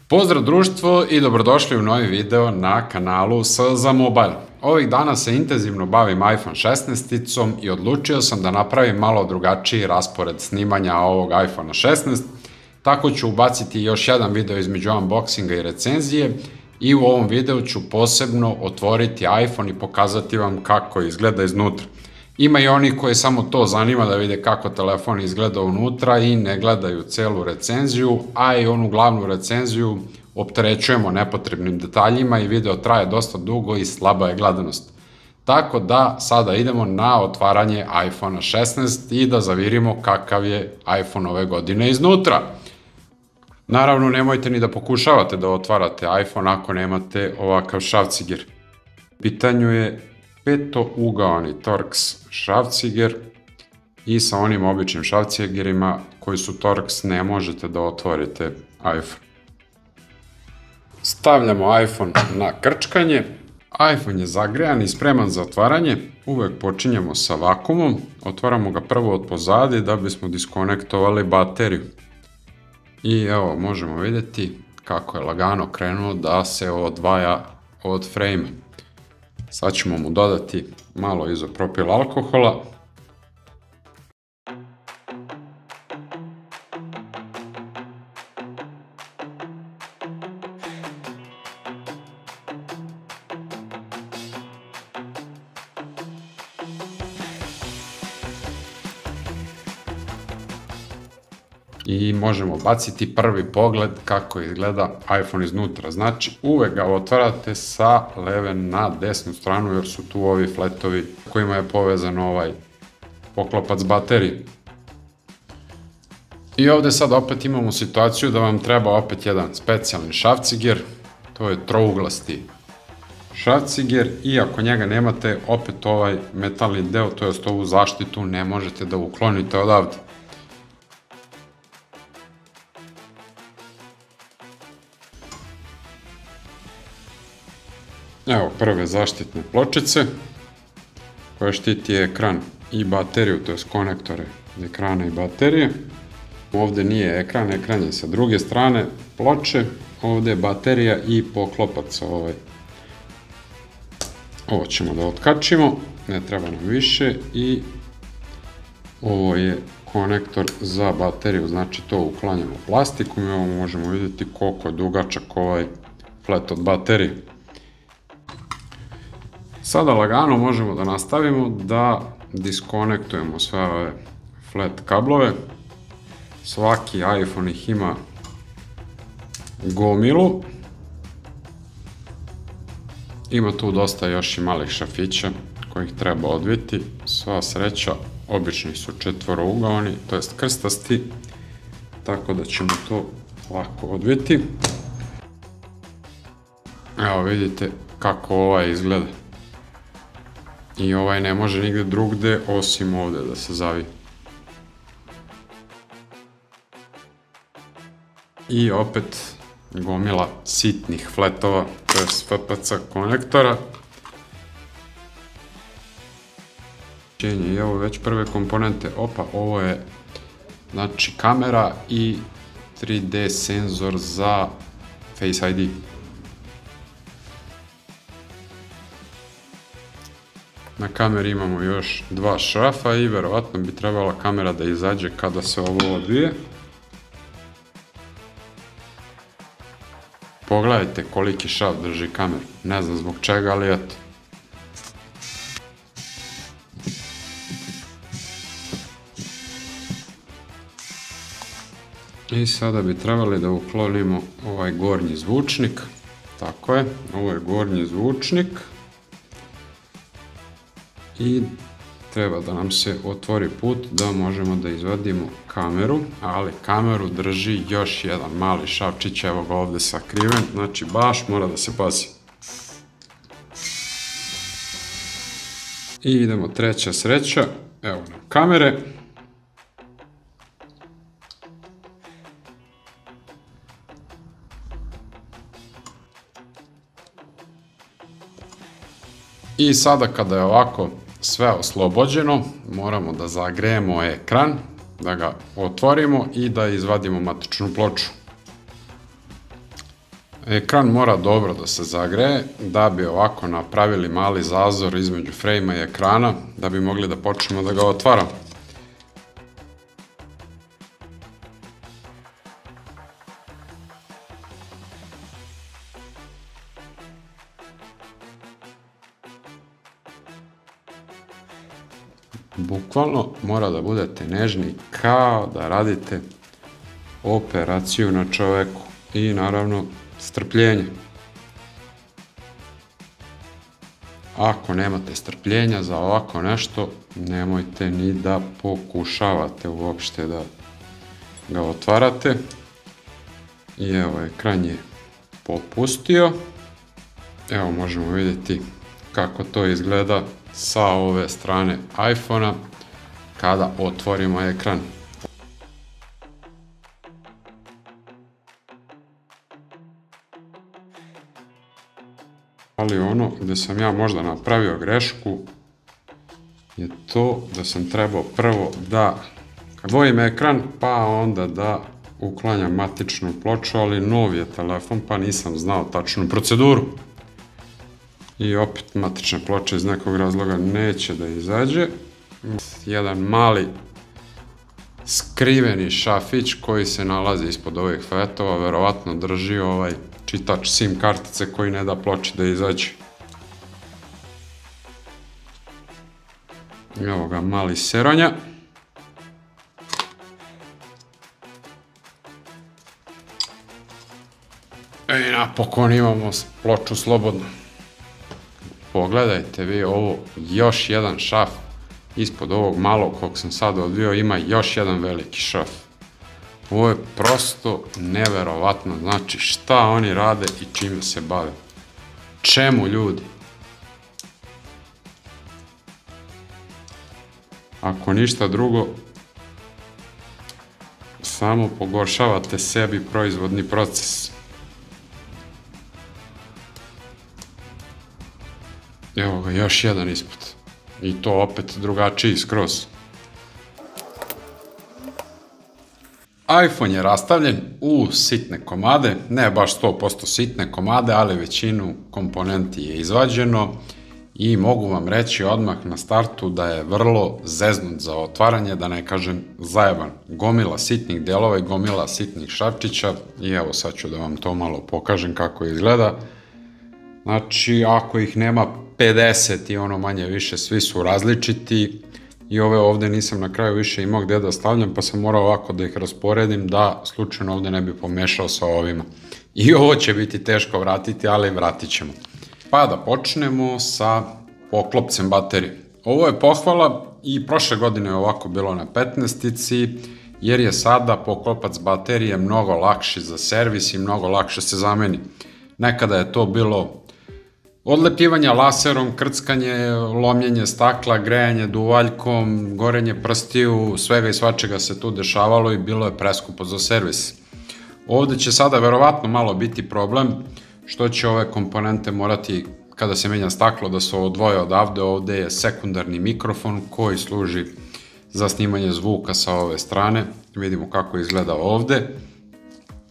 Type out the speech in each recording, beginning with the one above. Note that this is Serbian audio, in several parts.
Pozdrav društvo i dobrodošli u novi video na kanalu za Mobile. Ovih dana se intenzivno bavim iPhone 16-icom i odlučio sam da napravim malo drugačiji raspored snimanja ovog iPhone 16. Tako ću ubaciti još jedan video između unboxinga i recenzije i u ovom videu ću posebno otvoriti iPhone i pokazati vam kako izgleda iznutra. Ima i oni koji samo to zanima da vide kako telefon izgleda unutra i ne gledaju celu recenziju, a i onu glavnu recenziju opterećujemo nepotrebnim detaljima i video traje dosta dugo i slaba je gledanost. Tako da sada idemo na otvaranje iPhone 16 i da zavirimo kakav je iPhone ove godine iznutra. Naravno, nemojte ni da pokušavate da otvarate iPhone ako nemate ovakav šrafciger. U pitanju je petougaoni Torx šrafciger i sa onim običnim šrafcigerima koji su Torx ne možete da otvorite iPhone. Stavljamo iPhone na krčkanje. iPhone je zagrejan i spreman za otvaranje. Uvek počinjemo sa vakumom. Otvaramo ga prvo od pozadi da bismo diskonektovali bateriju. I evo, možemo vidjeti kako je lagano krenuo da se odvaja od frame-a. Sad ćemo mu dodati malo izopropil alkohola. I možemo baciti prvi pogled kako izgleda iPhone iznutra. Znači, uvek ga otvarate sa leve na desnu stranu jer su tu ovi fletovi kojima je povezan ovaj poklopac baterije. I ovde sad opet imamo situaciju da vam treba opet jedan specijalni šrafciger. To je trouglasti šrafciger i ako njega nemate, opet ovaj metalni deo, to jest ovu zaštitu, ne možete da uklonite odavde. Evo prve zaštitne pločice koja štiti ekran i bateriju, to je konektore ekrana i baterije. Ovde nije ekran, ekran je sa druge strane ploče, ovde je baterija i poklopac ovaj. Ovo ćemo da otkačimo, ne treba nam više i ovo je konektor za bateriju, znači to uklanjamo plastikom i ovo možemo vidjeti koliko je dugačak ovaj flet od baterije. Sada lagano možemo da nastavimo da diskonektujemo sve ove flat kablove. Svaki iPhone ih ima gomilu. Ima tu dosta još i malih šrafića kojih treba odviti. Sva sreća, obični su četvorougaoni, to jest krstasti, tako da ćemo to lako odviti. Evo vidite kako ovaj izgleda. I ovaj ne može nigde drugde osim ovde da se zavije. I opet gomila sitnih fletova, to je FPC konektora. I evo već prve komponente. Opa, ovo je znači kamera i 3D senzor za Face ID. Na kameri imamo još dva šrafa i verovatno bi trebala kamera da izađe kada se ovo odvije. Pogledajte koliki šraf drži kameru, ne znam zbog čega, ali eto. I sada bi trebali da uklonimo ovaj gornji zvučnik, tako je, ovo je gornji zvučnik. I treba da nam se otvori put da možemo da izvadimo kameru, ali kameru drži još jedan mali šrafčić, evo ga ovde sakriven, znači baš mora da se pazi. I idemo treća sreća, evo nam kamere. I sada kada je ovako sve oslobođeno, moramo da zagrejemo ekran, da ga otvorimo i da izvadimo matičnu ploču. Ekran mora dobro da se zagreje da bi ovako napravili mali zazor između frejma i ekrana da bi mogli da počnemo da ga otvaramo. Bukvalno mora da budete nežni kao da radite operaciju na čoveku i naravno strpljenje. Ako nemate strpljenja za ovako nešto, nemojte ni da pokušavate uopšte da ga otvarate. I evo, ekran je popustio. Evo, možemo vidjeti kako to izgleda sa ove strane iPhone-a kada otvorimo ekran. Ali ono gde sam ja možda napravio grešku je to da sam trebao prvo da odvojim ekran pa onda da uklanjam matičnu ploču, ali nov je telefon pa nisam znao tačnu proceduru. I opet matična ploča iz nekog razloga neće da izađe. Jedan mali skriveni šafić koji se nalazi ispod ovih fletova, verovatno drži ovaj čitač SIM kartice koji ne da ploči da izađe. Evo ga mali seronja. I napokon imamo ploču slobodno. Pogledajte vi ovo, još jedan šaf ispod ovog malog kog sam sad odvio ima još jedan veliki šaf. Ovo je prosto neverovatno, znači šta oni rade i čime se bave. Čemu ljudi? Ako ništa drugo, samo pogoršavate sebi proizvodni proces. Evo ga, još jedan ispod. I to opet drugačiji skroz. iPhone je rastavljen u sitne komade, ne baš 100% sitne komade, ali većinu komponenti je izvađeno i mogu vam reći odmah na startu da je vrlo zeznut za otvaranje, da ne kažem zajeban. Gomila sitnih delova i gomila sitnih šarčića i evo sad ću da vam to malo pokažem kako izgleda. Znači, ako ih nema 50 i ono manje više, svi su različiti i ove ovde nisam na kraju više imao gde da stavljam, pa sam morao ovako da ih rasporedim da slučajno ovde ne bi pomešao sa ovima. I ovo će biti teško vratiti, ali vratit ćemo. Pa da počnemo sa poklopcem baterije. Ovo je pohvala i prošle godine je ovako bilo na 15-ici, jer je sada poklopac baterije mnogo lakši za servis i mnogo lakše se zameni. Nekada je to bilo odlepljivanje laserom, krckanje, lomljenje stakla, grejanje duvaljkom, gorenje prstiju, svega i svačega se tu dešavalo i bilo je preskupo za servis. Ovde će sada verovatno malo biti problem što će ove komponente morati, kada se menja staklo, da se odvoje odavde. Ovde je sekundarni mikrofon koji služi za snimanje zvuka sa ove strane. Vidimo kako izgleda ovde.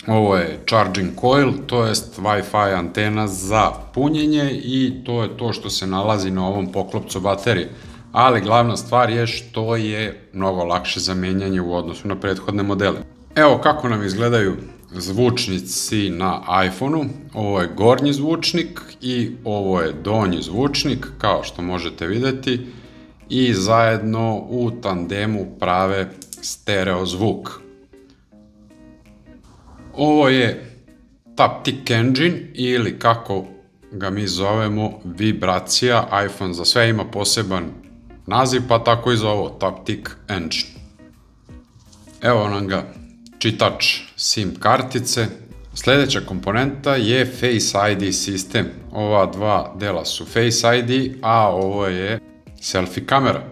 Ovo je charging coil, to jest Wi-Fi antena za punjenje i to je to što se nalazi na ovom poklopcu baterije. Ali glavna stvar je što je mnogo lakše za menjanje u odnosu na prethodne modele. Evo kako nam izgledaju zvučnici na iPhone-u. Ovo je gornji zvučnik i ovo je donji zvučnik, kao što možete videti, i zajedno u tandemu prave stereo zvuk. Ovo je Taptic Engine ili kako ga mi zovemo vibracija. iPhone za sve ima poseban naziv, pa tako i za ovo Taptic Engine. Evo nam ga čitač SIM kartice. Sljedeća komponenta je Face ID sistem. Ova dva dela su Face ID, a ovo je selfie kamera.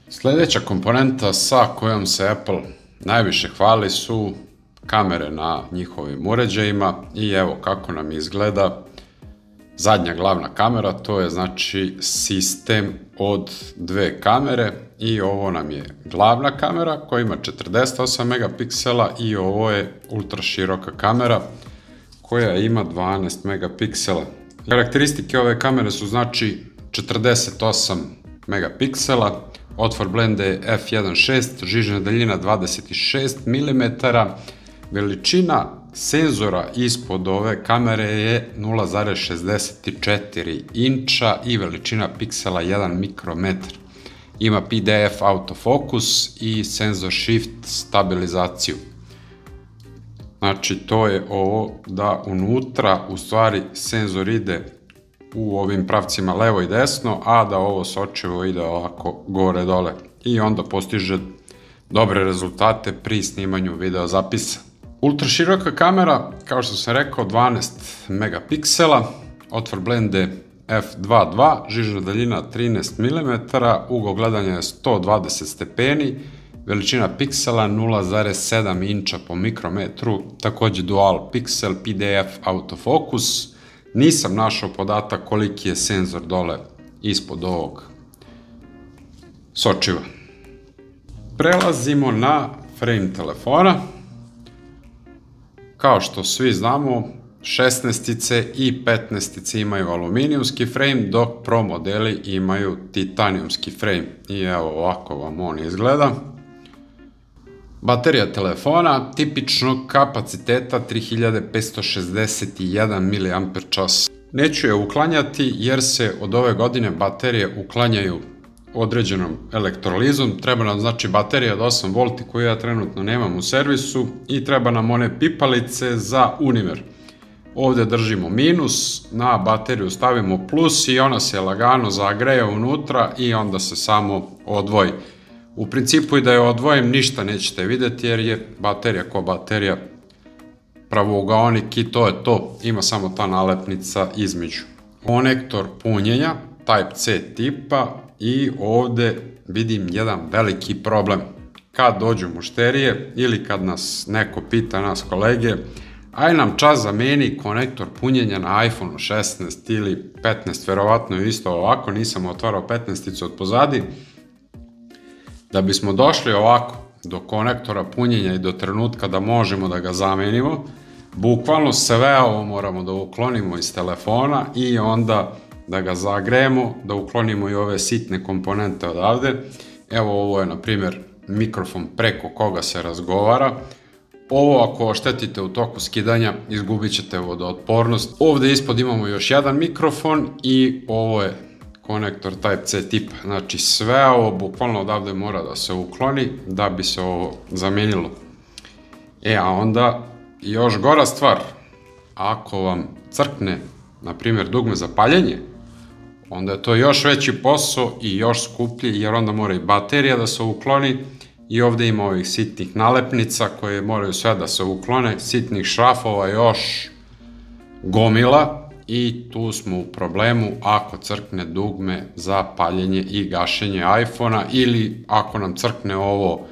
Sljedeća komponenta sa kojom se Apple najviše hvali su kamere na njihovim uređajima i evo kako nam izgleda zadnja glavna kamera, to je znači sistem od dve kamere i ovo nam je glavna kamera koja ima 48 megapiksela i ovo je ultra široka kamera koja ima 12 megapiksela. Karakteristike ove kamere su znači 48 megapiksela, otvor blende je f1.6, žižna daljina 26 mm, veličina senzora ispod ove kamere je 0,64 inča i veličina piksela 1 mikrometar. Ima PDF autofokus i senzor shift stabilizaciju. Znači to je ovo da unutra u stvari senzor ide u ovim pravcima levo i desno, a da ovo sočivo ide ovako gore dole i onda postiže dobre rezultate pri snimanju video zapisa. Ultra široka kamera, kao što sam rekao, 12 megapiksela, otvor blende f2.2, žižna daljina 13 mm, ugao gledanja je 120 stepeni, veličina piksela 0,7 inča po mikrometru, takođe dual pixel PDF autofokus. Nisam našao podatak koliki je senzor dole ispod ovog sočiva. Prelazimo na frame telefona. Kao što svi znamo, 16 i 15 imaju aluminijumski frame, dok Pro modeli imaju titanijumski frame. I evo ovako vam on izgleda. Baterija telefona tipičnog kapaciteta 3561 mAh. Neću je uklanjati jer se od ove godine baterije uklanjaju određenom elektrolizom. Treba nam znači baterija od 8V koju ja trenutno nemam u servisu i treba nam one pipalice za univer. Ovde držimo minus, na bateriju stavimo plus i ona se lagano zagreje unutra i onda se samo odvoji. U principu i da je odvojim ništa nećete videti jer je baterija ko baterija, pravougaonik i to je to, ima samo ta nalepnica između. Konektor punjenja Type-C tipa i ovde vidim jedan veliki problem. Kad dođu mušterije ili kad nas neko pita, nas kolege, aj nam čas zameni konektor punjenja na iPhone 16 ili 15, verovatno je isto ovako, nisam otvarao 15-icu od pozadi. Da bismo došli ovako do konektora punjenja i do trenutka da možemo da ga zamenimo, bukvalno sve ovo moramo da uklonimo iz telefona i onda da ga zagrejemo, da uklonimo i ove sitne komponente odavde. Evo ovo je na primjer mikrofon preko koga se razgovara. Ovo ako oštetite u toku skidanja izgubit ćete vodootpornost. Ovde ispod imamo još jedan mikrofon i ovo je konektor Type-C tipa. Znači sve ovo bukvalno odavde mora da se ukloni da bi se ovo zamenilo. A onda još gora stvar, ako vam crkne na primjer dugme za paljenje, onda je to još veći posao i još skuplji jer onda mora i baterija da se ukloni i ovde ima ovih sitnih nalepnica koje moraju sve da se uklone, sitnih šrafova još gomila i tu smo u problemu ako crkne dugme za paljenje i gašenje iPhona ili ako nam crkne ovo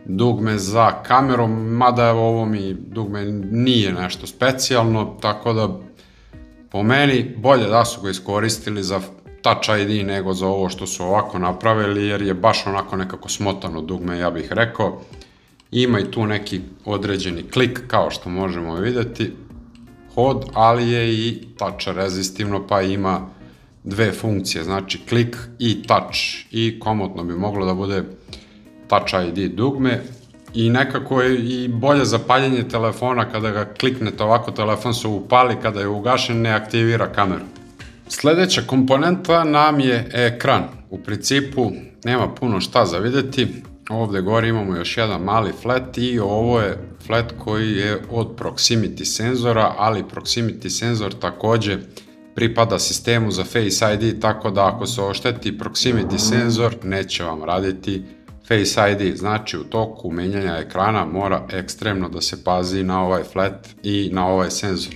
dugme za kamerom, mada ovo mi dugme nije nešto specijalno, tako da po meni bolje da su ga iskoristili za Touch ID nego za ovo što su ovako napravili jer je baš onako nekako smotano dugme, ja bih rekao. Ima i tu neki određeni klik kao što možemo videti, hod, ali je i touch rezistivno pa ima dve funkcije, znači klik i touch i komotno bi moglo da bude Touch ID dugme i nekako je i bolje za paljenje telefona kada ga kliknete ovako, telefon se upali, kada je ugašen ne aktivira kameru. Sledeća komponenta nam je ekran. U principu nema puno šta za videti. Ovde gore imamo još jedan mali flat i ovo je flat koji je od proximity senzora, ali proximity senzor takođe pripada sistemu za Face ID, tako da ako se ošteti proximity senzor neće vam raditi Face ID. Znači u toku menjanja ekrana mora ekstremno da se pazi na ovaj flat i na ovaj senzor.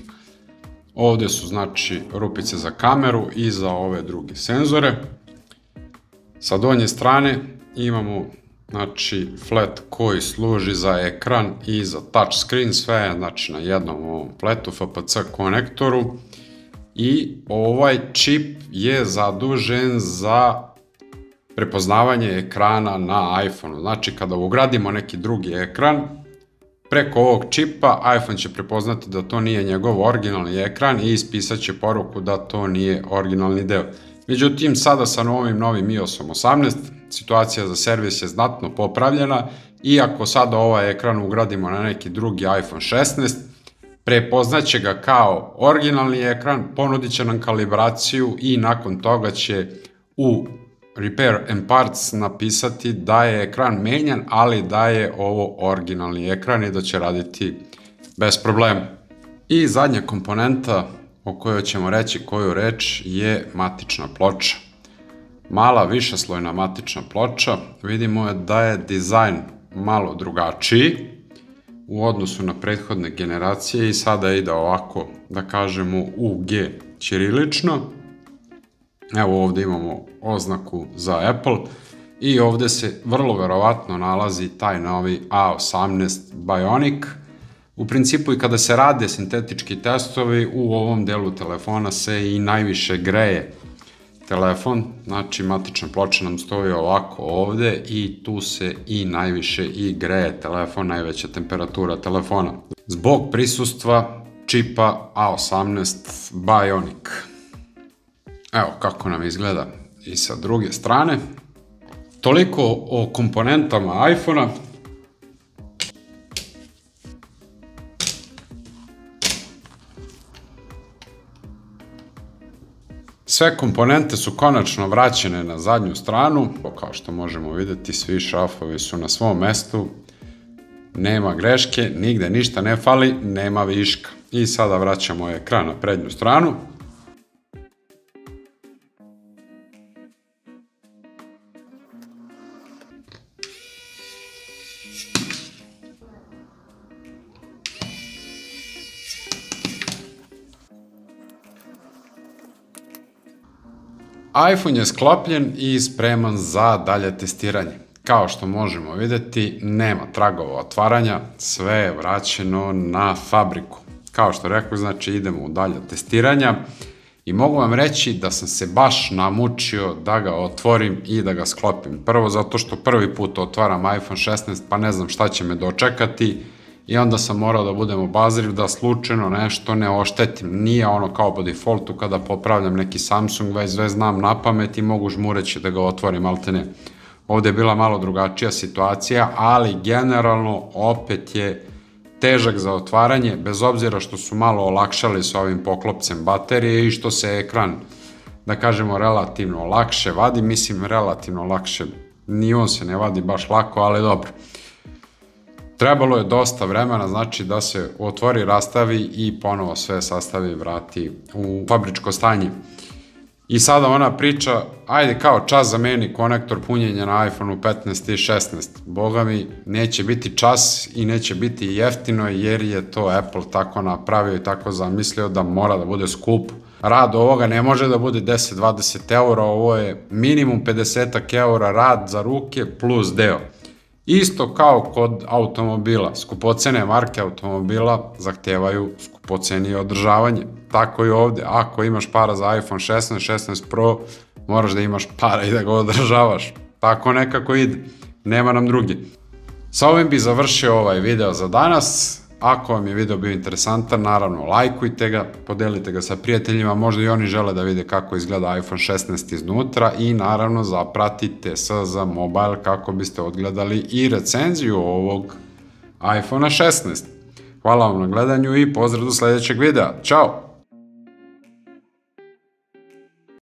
Ovde su znači rupice za kameru i za ove druge senzore. Sa donje strane imamo znači flat koji služi za ekran i za touch screen, sve je znači na jednom ovom flatu FPC konektoru i ovaj čip je zadužen za prepoznavanje ekrana na iPhone-u. Znači kada ugradimo neki drugi ekran, Preko ovog čipa iPhone će prepoznati da to nije njegov originalni ekran i ispisat će poruku da to nije originalni deo. Međutim, sada sa novim iOS-om 18, situacija za servis je znatno popravljena i ako sada ovaj ekran ugradimo na neki drugi iPhone 16, prepoznaće ga kao originalni ekran, ponudit će nam kalibraciju i nakon toga će u Repair and Parts napisati da je ekran menjan, ali da je ovo originalni ekran i da će raditi bez problema. I zadnja komponenta o kojoj ćemo reći koju reč je matična ploča. Mala višeslojna matična ploča, vidimo da je dizajn malo drugačiji u odnosu na prethodne generacije i sada ide ovako, da kažemo UG ćirilično. Evo ovde imamo oznaku za Apple i ovde se vrlo verovatno nalazi taj novi A18 Bionic. U principu i kada se rade sintetički testovi, u ovom delu telefona se i najviše greje telefon, znači matična ploča nam stoji ovako ovde i tu se i najviše i greje telefon, najveća temperatura telefona. Zbog prisustva čipa A18 Bionic. Evo kako nam izgleda i sa druge strane. Toliko o komponentama iPhone-a. Sve komponente su konačno vraćene na zadnju stranu. Kao što možemo vidjeti, svi šrafovi su na svom mestu. Nema greške, nigde ništa ne fali, nema viška. I sada vraćamo ekran na prednju stranu. iPhone je sklopljen i spreman za dalje testiranje. Kao što možemo vidjeti, nema tragova otvaranja, sve je vraćeno na fabriku. Kao što rekao, znači idemo u dalje testiranja i mogu vam reći da sam se baš namučio da ga otvorim i da ga sklopim. Prvo zato što prvi put otvaram iPhone 16 pa ne znam šta će me dočekati i onda sam morao da budem obazriv da slučajno nešto ne oštetim. Nije ono kao po defaultu kada popravljam neki Samsung, već sve znam na pamet i mogu žmureći da ga otvorim, ali te ne. Ovde je bila malo drugačija situacija, ali generalno opet je težak za otvaranje, bez obzira što su malo olakšali sa ovim poklopcem baterije i što se ekran, da kažemo, relativno lakše vadi. Mislim, relativno lakše, ni on se ne vadi baš lako, ali dobro. Trebalo je dosta vremena, znači da se otvori, rastavi i ponovo sve sastavi, vrati u fabričko stanje. I sada ona priča, ajde kao čas zameni konektor punjenja na iPhone 15 i 16. Boga mi, neće biti čas i neće biti jeftino jer je to Apple tako napravio i tako zamislio da mora da bude skup. Rad ovoga ne može da bude 10-20 eura, ovo je minimum 50 eura rad za ruke plus deo. Isto kao kod automobila, skupocene marke automobila zahtevaju skupocenije održavanje. Tako i ovde, ako imaš para za iPhone 16, 16 Pro, moraš da imaš para i da ga održavaš. Tako nekako ide, nema nam drugi. Sa ovim bi završio ovaj video za danas. Ako vam je video bio interesantan, naravno lajkujte ga, podelite ga sa prijateljima, možda i oni žele da vide kako izgleda iPhone 16 iznutra i naravno zapratite SZ Mobile kako biste odgledali i recenziju ovog iPhone 16. Hvala vam na gledanju i pozdrav do sledećeg videa. Ćao!